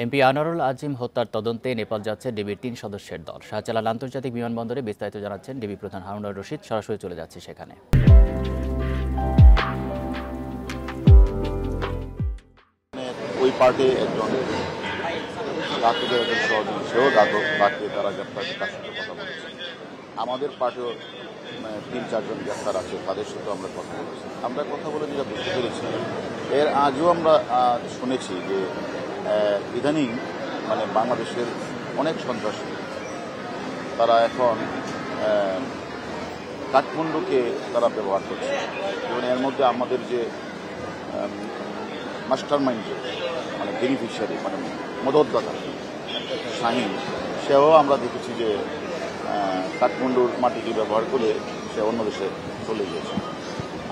MP Anwarul Azim হত্যার তদন্তে নেপাল যাচ্ছে ডিবির ৩ সদস্যের দল। শাহজালাল আন্তর্জাতিক বিমানবন্দরে বিস্তারিত জানাচ্ছেন ডিবি প্রধান হারুনুর রশিদ। সরাসরি চলে যাচ্ছে সেখানে। ওই পার্টি একজন ঘাতকের একজন সহযোগী, সেও ঘাতক, তাকে তারা গ্রেপ্তার, তার সাথে কথা বলেছে। আমাদের পার্টিও ৩-৪ জন গ্রেপ্তার আছে, তাদের সাথে আমরা কথা বলেছি। আমরা কথা বলে যেটা বুঝতে পেরেছি, এর আগেও আমরা শুনেছি যে ইদানিং বাংলাদেশের অনেক সন্ত্রাসী তারা এখন কাঠমান্ডুকে তারা ব্যবহার করছে, এবং এর মধ্যে আমাদের যে মাস্টার মাইন্ড বেনিফিশিয়ারি মদতদাতা শাহিন, সেও আমরা দেখেছি যে কাঠমান্ডুর মাটিকে ব্যবহার করে সে অন্য দেশে চলে গিয়েছে।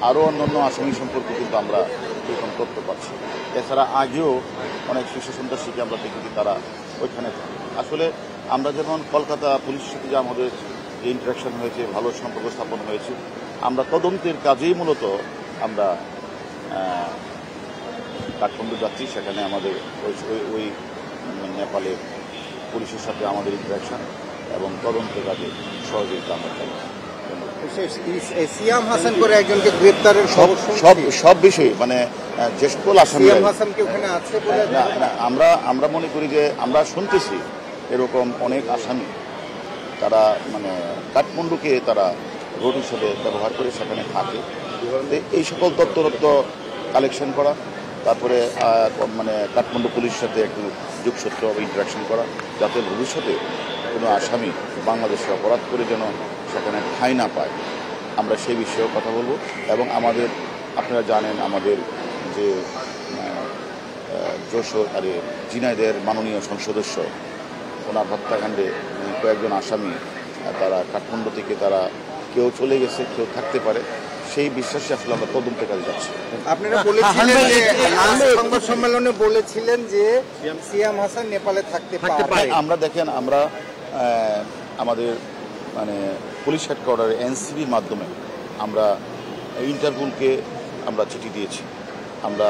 আরও অন্যান্য আসামি সম্পর্কে কিন্তু আমরা এখন তথ্য পাচ্ছি। এছাড়া আগেও অনেক শিশু সন্ত্রাসীকে আমরা দেখেছি তারা ওইখানে থাকে। আসলে আমরা যখন কলকাতা পুলিশের সাথে যে আমাদের যে ইন্টারাকশন হয়েছে, ভালো সম্পর্ক স্থাপন হয়েছে, আমরা তদন্তের কাজেই মূলত আমরা কাঠমান্ডু যাচ্ছি। সেখানে আমাদের ওই নেপালের পুলিশের সাথে আমাদের ইন্টারাকশন এবং তদন্তের কাজে সহযোগিতা আমরা চাই। সিয়াম হাসান করে একজনকে গ্রেপ্তারের সব বিষয়ে যে সকল আসামি আমরা মনে করি যে আমরা শুনতেছি এরকম অনেক আসামি তারা কাঠমান্ডুকে তারা রোড হিসেবে ব্যবহার করে সেখানে থাকে। এই সকল তথ্য কালেকশন করা, তারপরে কাঠমান্ডু পুলিশের সাথে একটু যোগসূত্র ইন্টারাকশন করা, যাতে ভবিষ্যতে কোনো আসামি বাংলাদেশে অপরাধ করে যেন সেখানে ঠাঁই না পায়, আমরা সেই বিষয়েও কথা বলবো। এবং আপনারা জানেন আমাদের যে ঝিনাইদহের মাননীয় সদস্য, ওনার হত্যাকাণ্ডে কয়েকজন আসামি তারা কাঠমান্ডু থেকে তারা কেউ চলে গেছে, কেউ থাকতে পারে, সেই বিশ্বাসে আসলে আমরা তদন্তের কাজে যাচ্ছি। আপনারা সংবাদ সম্মেলনে বলেছিলেন যে সিয়াম হাসান নেপালে থাকতে পারে। আমরা আমাদের পুলিশ হেডকোয়ার্টারে এনসিবির মাধ্যমে আমরা ইন্টারপোলকে আমরা চিঠি দিয়েছি। আমরা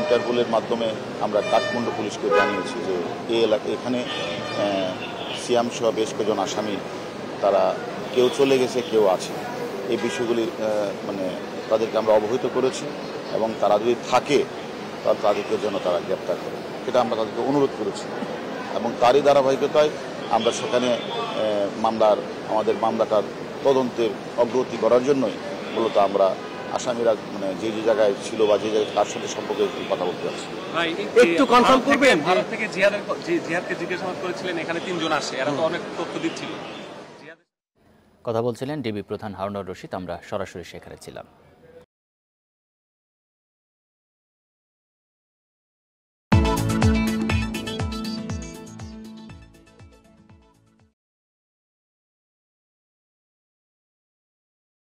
ইন্টারপোলের মাধ্যমে আমরা কাঠমান্ডু পুলিশকে জানিয়েছি যে এখানে সিয়াম সহ বেশ কয়েকজন আসামি তারা কেউ চলে গেছে, কেউ আছে। এই বিষয়গুলি তাদেরকে আমরা অবহিত করেছি, এবং তারা যদি থাকে তাহলে তাদেরকে যেন তারা গ্রেপ্তার করে, এটা আমরা তাদেরকে অনুরোধ করেছি। এবং তারই ধারাবাহিকতায় আমরা সেখানে আমাদের মামলাটার তদন্তের অগ্রগতি করার জন্যই মূলত আমরা আসামিরা যে জায়গায় ছিল বা যে জায়গায় তার সাথে সম্পর্কে কথা বলতে যাচ্ছি। একটু কনফার্ম করবেন, ভারত থেকে জিহাদকে জিজ্ঞাসাবাদ করেছিলেন, এখানে 3 জন আসে, এরা তো অনেক তথ্য দিচ্ছিল। কথা বলছিলেন ডিবি প্রধান হারুনুর রশিদ। আমরা সরাসরি সেখানে ছিলাম।